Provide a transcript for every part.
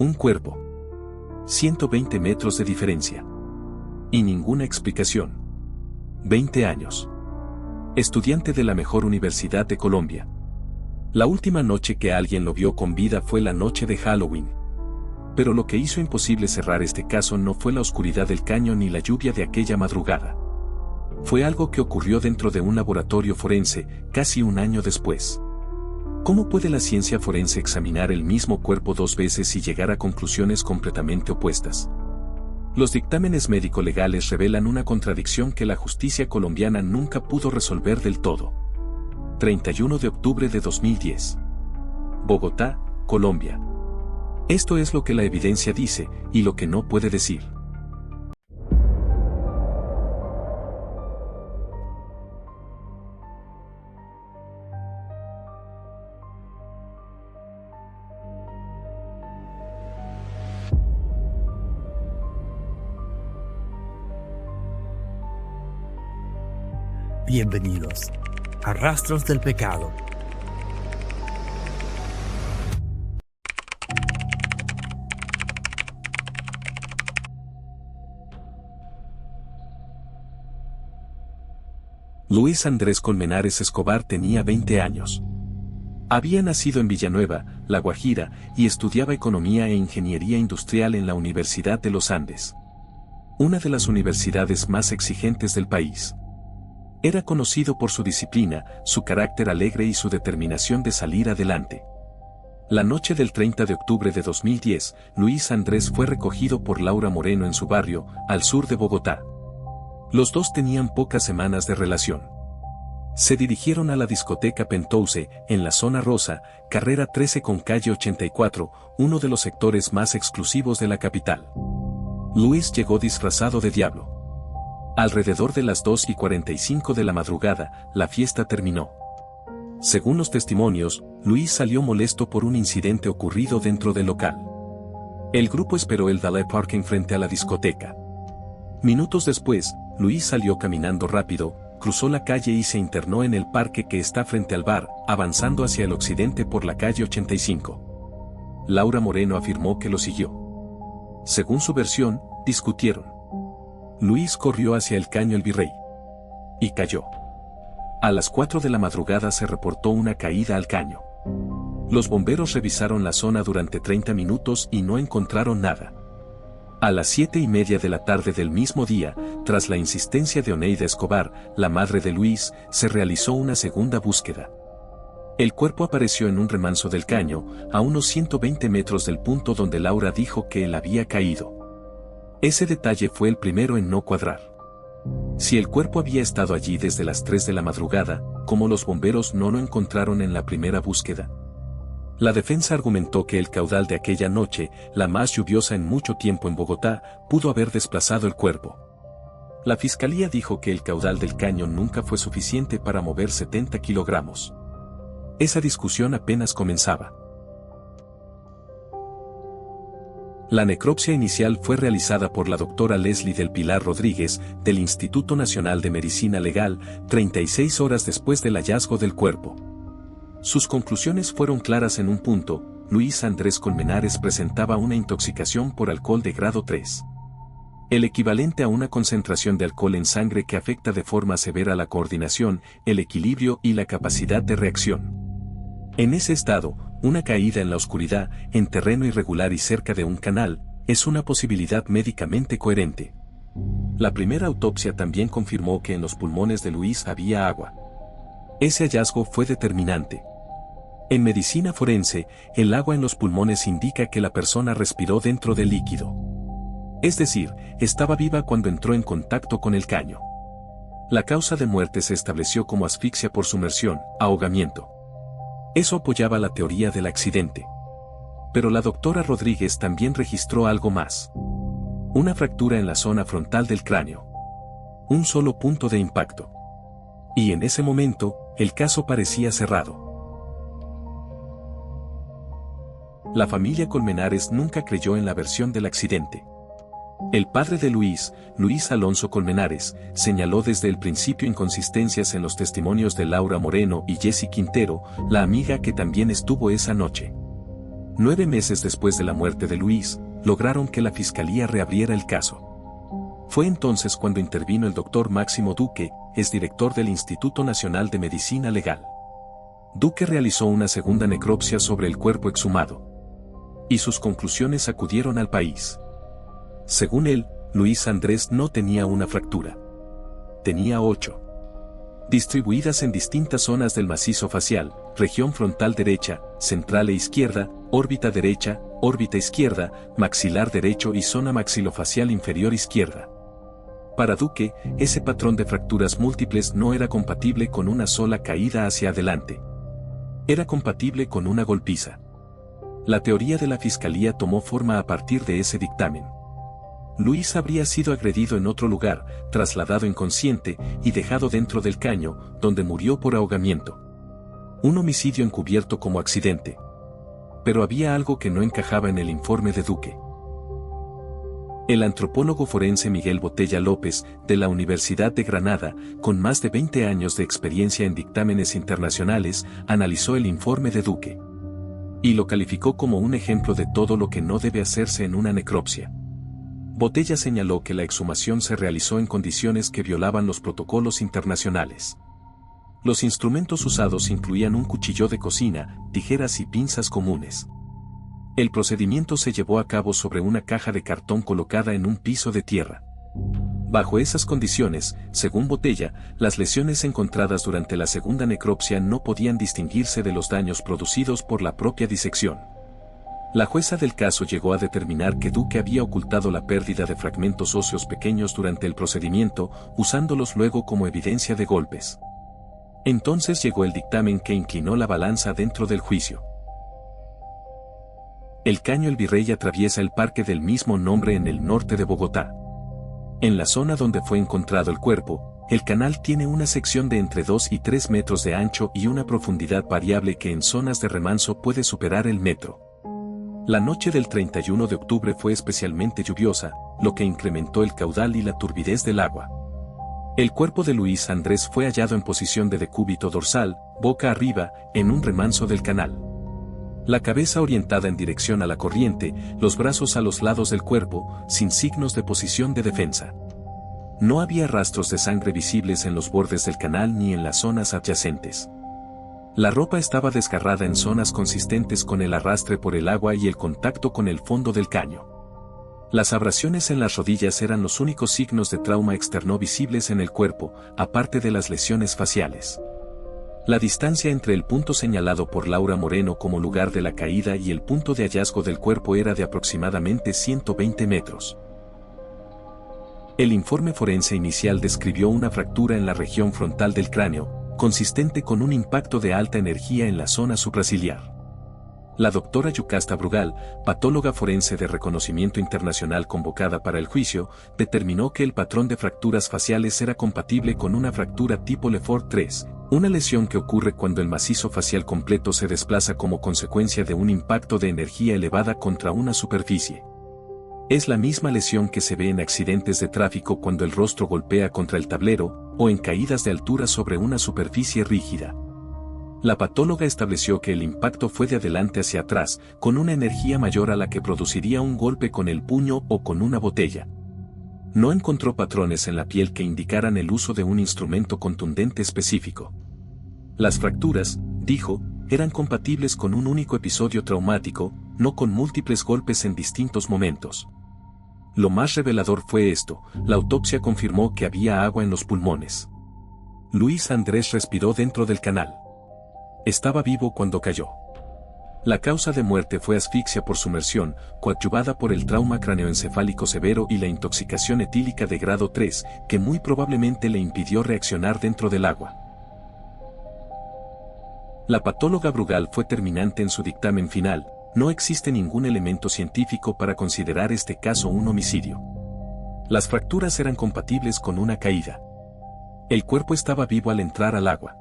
Un cuerpo. 120 metros de diferencia. Y ninguna explicación. 20 años. Estudiante de la mejor universidad de Colombia. La última noche que alguien lo vio con vida fue la noche de Halloween. Pero lo que hizo imposible cerrar este caso no fue la oscuridad del caño ni la lluvia de aquella madrugada. Fue algo que ocurrió dentro de un laboratorio forense, casi un año después. ¿Cómo puede la ciencia forense examinar el mismo cuerpo dos veces y llegar a conclusiones completamente opuestas? Los dictámenes médico-legales revelan una contradicción que la justicia colombiana nunca pudo resolver del todo. 31 de octubre de 2010. Bogotá, Colombia. Esto es lo que la evidencia dice, y lo que no puede decir. Bienvenidos a Rastros del Pecado. Luis Andrés Colmenares Escobar tenía 20 años. Había nacido en Villanueva, La Guajira, y estudiaba Economía e Ingeniería Industrial en la Universidad de los Andes. Una de las universidades más exigentes del país. Era conocido por su disciplina, su carácter alegre y su determinación de salir adelante. La noche del 30 de octubre de 2010, Luis Andrés fue recogido por Laura Moreno en su barrio, al sur de Bogotá. Los dos tenían pocas semanas de relación. Se dirigieron a la discoteca Penthouse, en la zona rosa, carrera 13 con calle 84, uno de los sectores más exclusivos de la capital. Luis llegó disfrazado de diablo. Alrededor de las 2:45 de la madrugada, la fiesta terminó. Según los testimonios, Luis salió molesto por un incidente ocurrido dentro del local. El grupo esperó el valet parking frente a la discoteca. Minutos después, Luis salió caminando rápido, cruzó la calle y se internó en el parque que está frente al bar, avanzando hacia el occidente por la calle 85. Laura Moreno afirmó que lo siguió. Según su versión, discutieron. Luis corrió hacia el caño El Virrey. Y cayó. A las 4 de la madrugada se reportó una caída al caño. Los bomberos revisaron la zona durante 30 minutos y no encontraron nada. A las 7:30 de la tarde del mismo día, tras la insistencia de Oneida Escobar, la madre de Luis, se realizó una segunda búsqueda. El cuerpo apareció en un remanso del caño, a unos 120 metros del punto donde Laura dijo que él había caído. Ese detalle fue el primero en no cuadrar. Si el cuerpo había estado allí desde las 3 de la madrugada, ¿cómo los bomberos no lo encontraron en la primera búsqueda? La defensa argumentó que el caudal de aquella noche, la más lluviosa en mucho tiempo en Bogotá, pudo haber desplazado el cuerpo. La fiscalía dijo que el caudal del caño nunca fue suficiente para mover 70 kilogramos. Esa discusión apenas comenzaba. La necropsia inicial fue realizada por la doctora Leslie del Pilar Rodríguez, del Instituto Nacional de Medicina Legal, 36 horas después del hallazgo del cuerpo. Sus conclusiones fueron claras en un punto: Luis Andrés Colmenares presentaba una intoxicación por alcohol de grado 3. El equivalente a una concentración de alcohol en sangre que afecta de forma severa la coordinación, el equilibrio y la capacidad de reacción. En ese estado, una caída en la oscuridad, en terreno irregular y cerca de un canal, es una posibilidad médicamente coherente. La primera autopsia también confirmó que en los pulmones de Luis había agua. Ese hallazgo fue determinante. En medicina forense, el agua en los pulmones indica que la persona respiró dentro del líquido. Es decir, estaba viva cuando entró en contacto con el caño. La causa de muerte se estableció como asfixia por sumersión, ahogamiento. Eso apoyaba la teoría del accidente. Pero la doctora Rodríguez también registró algo más. Una fractura en la zona frontal del cráneo. Un solo punto de impacto. Y en ese momento, el caso parecía cerrado. La familia Colmenares nunca creyó en la versión del accidente. El padre de Luis, Luis Alonso Colmenares, señaló desde el principio inconsistencias en los testimonios de Laura Moreno y Jessy Quintero, la amiga que también estuvo esa noche. 9 meses después de la muerte de Luis, lograron que la fiscalía reabriera el caso. Fue entonces cuando intervino el doctor Máximo Duque, exdirector del Instituto Nacional de Medicina Legal. Duque realizó una segunda necropsia sobre el cuerpo exhumado. Y sus conclusiones sacudieron al país. Según él, Luis Andrés no tenía una fractura. Tenía 8. Distribuidas en distintas zonas del macizo facial, región frontal derecha, central e izquierda, órbita derecha, órbita izquierda, maxilar derecho y zona maxilofacial inferior izquierda. Para Duque, ese patrón de fracturas múltiples no era compatible con una sola caída hacia adelante. Era compatible con una golpiza. La teoría de la fiscalía tomó forma a partir de ese dictamen. Luis habría sido agredido en otro lugar, trasladado inconsciente y dejado dentro del caño, donde murió por ahogamiento. Un homicidio encubierto como accidente. Pero había algo que no encajaba en el informe de Duque. El antropólogo forense Miguel Botella López, de la Universidad de Granada, con más de 20 años de experiencia en dictámenes internacionales, analizó el informe de Duque. Y lo calificó como un ejemplo de todo lo que no debe hacerse en una necropsia. Botella señaló que la exhumación se realizó en condiciones que violaban los protocolos internacionales. Los instrumentos usados incluían un cuchillo de cocina, tijeras y pinzas comunes. El procedimiento se llevó a cabo sobre una caja de cartón colocada en un piso de tierra. Bajo esas condiciones, según Botella, las lesiones encontradas durante la segunda necropsia no podían distinguirse de los daños producidos por la propia disección. La jueza del caso llegó a determinar que Duque había ocultado la pérdida de fragmentos óseos pequeños durante el procedimiento, usándolos luego como evidencia de golpes. Entonces llegó el dictamen que inclinó la balanza dentro del juicio. El caño El Virrey atraviesa el parque del mismo nombre en el norte de Bogotá. En la zona donde fue encontrado el cuerpo, el canal tiene una sección de entre 2 y 3 metros de ancho y una profundidad variable que en zonas de remanso puede superar el metro. La noche del 31 de octubre fue especialmente lluviosa, lo que incrementó el caudal y la turbidez del agua. El cuerpo de Luis Andrés fue hallado en posición de decúbito dorsal, boca arriba, en un remanso del canal. La cabeza orientada en dirección a la corriente, los brazos a los lados del cuerpo, sin signos de posición de defensa. No había rastros de sangre visibles en los bordes del canal ni en las zonas adyacentes. La ropa estaba desgarrada en zonas consistentes con el arrastre por el agua y el contacto con el fondo del caño. Las abrasiones en las rodillas eran los únicos signos de trauma externo visibles en el cuerpo, aparte de las lesiones faciales. La distancia entre el punto señalado por Laura Moreno como lugar de la caída y el punto de hallazgo del cuerpo era de aproximadamente 120 metros. El informe forense inicial describió una fractura en la región frontal del cráneo, consistente con un impacto de alta energía en la zona supraciliar. La doctora Yucasta Brugal, patóloga forense de reconocimiento internacional convocada para el juicio, determinó que el patrón de fracturas faciales era compatible con una fractura tipo Lefort 3, una lesión que ocurre cuando el macizo facial completo se desplaza como consecuencia de un impacto de energía elevada contra una superficie. Es la misma lesión que se ve en accidentes de tráfico cuando el rostro golpea contra el tablero, o en caídas de altura sobre una superficie rígida. La patóloga estableció que el impacto fue de adelante hacia atrás, con una energía mayor a la que produciría un golpe con el puño o con una botella. No encontró patrones en la piel que indicaran el uso de un instrumento contundente específico. Las fracturas, dijo, eran compatibles con un único episodio traumático, no con múltiples golpes en distintos momentos. Lo más revelador fue esto: la autopsia confirmó que había agua en los pulmones. Luis Andrés respiró dentro del canal. Estaba vivo cuando cayó. La causa de muerte fue asfixia por sumersión, coadyuvada por el trauma craneoencefálico severo y la intoxicación etílica de grado 3, que muy probablemente le impidió reaccionar dentro del agua. La patóloga Brugal fue terminante en su dictamen final: no existe ningún elemento científico para considerar este caso un homicidio. Las fracturas eran compatibles con una caída. El cuerpo estaba vivo al entrar al agua.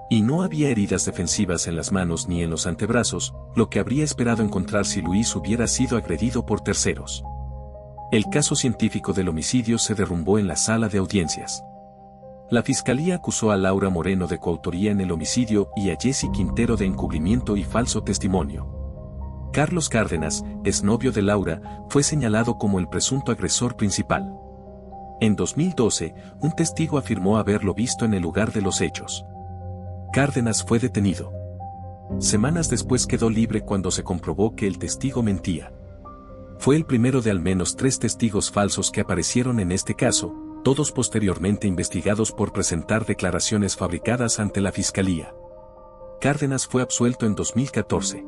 Y no había heridas defensivas en las manos ni en los antebrazos, lo que habría esperado encontrar si Luis hubiera sido agredido por terceros. El caso científico del homicidio se derrumbó en la sala de audiencias. La fiscalía acusó a Laura Moreno de coautoría en el homicidio y a Jessy Quintero de encubrimiento y falso testimonio. Carlos Cárdenas, exnovio de Laura, fue señalado como el presunto agresor principal. En 2012, un testigo afirmó haberlo visto en el lugar de los hechos. Cárdenas fue detenido. Semanas después quedó libre cuando se comprobó que el testigo mentía. Fue el primero de al menos 3 testigos falsos que aparecieron en este caso, todos posteriormente investigados por presentar declaraciones fabricadas ante la Fiscalía. Cárdenas fue absuelto en 2014.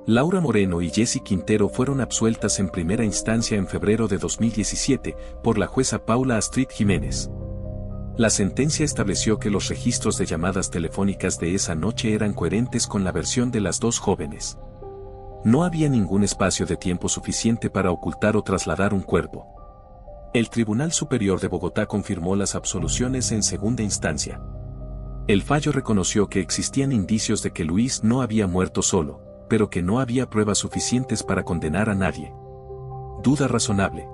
Laura Moreno y Jessy Quintero fueron absueltas en primera instancia en febrero de 2017 por la jueza Paula Astrid Jiménez. La sentencia estableció que los registros de llamadas telefónicas de esa noche eran coherentes con la versión de las dos jóvenes. No había ningún espacio de tiempo suficiente para ocultar o trasladar un cuerpo. El Tribunal Superior de Bogotá confirmó las absoluciones en segunda instancia. El fallo reconoció que existían indicios de que Luis no había muerto solo, pero que no había pruebas suficientes para condenar a nadie. Duda razonable.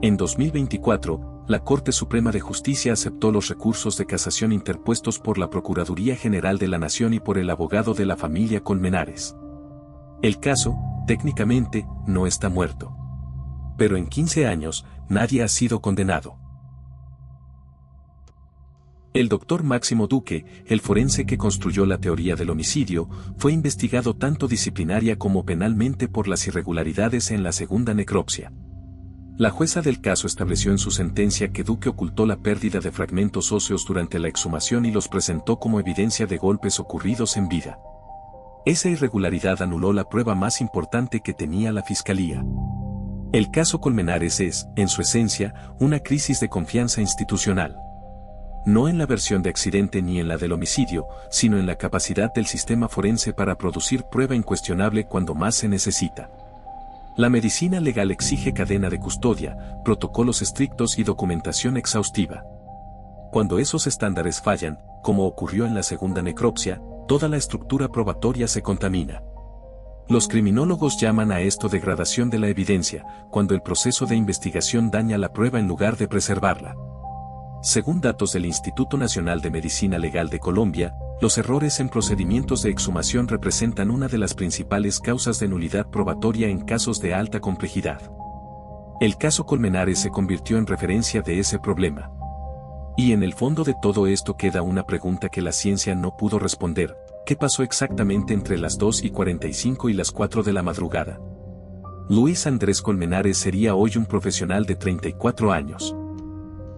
En 2024, la Corte Suprema de Justicia aceptó los recursos de casación interpuestos por la Procuraduría General de la Nación y por el abogado de la familia Colmenares. El caso, técnicamente, no está muerto. Pero en 15 años, nadie ha sido condenado. El doctor Máximo Duque, el forense que construyó la teoría del homicidio, fue investigado tanto disciplinaria como penalmente por las irregularidades en la segunda necropsia. La jueza del caso estableció en su sentencia que Duque ocultó la pérdida de fragmentos óseos durante la exhumación y los presentó como evidencia de golpes ocurridos en vida. Esa irregularidad anuló la prueba más importante que tenía la Fiscalía. El caso Colmenares es, en su esencia, una crisis de confianza institucional. No en la versión de accidente ni en la del homicidio, sino en la capacidad del sistema forense para producir prueba incuestionable cuando más se necesita. La medicina legal exige cadena de custodia, protocolos estrictos y documentación exhaustiva. Cuando esos estándares fallan, como ocurrió en la segunda necropsia, toda la estructura probatoria se contamina. Los criminólogos llaman a esto degradación de la evidencia, cuando el proceso de investigación daña la prueba en lugar de preservarla. Según datos del Instituto Nacional de Medicina Legal de Colombia, los errores en procedimientos de exhumación representan una de las principales causas de nulidad probatoria en casos de alta complejidad. El caso Colmenares se convirtió en referencia de ese problema. Y en el fondo de todo esto queda una pregunta que la ciencia no pudo responder: ¿qué pasó exactamente entre las 2:45 y las 4 de la madrugada? Luis Andrés Colmenares sería hoy un profesional de 34 años.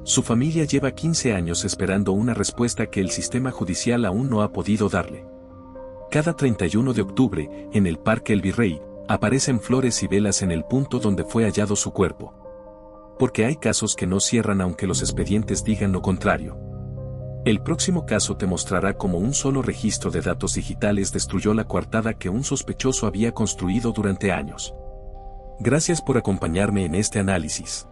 Su familia lleva 15 años esperando una respuesta que el sistema judicial aún no ha podido darle. Cada 31 de octubre, en el Parque El Virrey, aparecen flores y velas en el punto donde fue hallado su cuerpo. Porque hay casos que no cierran aunque los expedientes digan lo contrario. El próximo caso te mostrará cómo un solo registro de datos digitales destruyó la coartada que un sospechoso había construido durante años. Gracias por acompañarme en este análisis.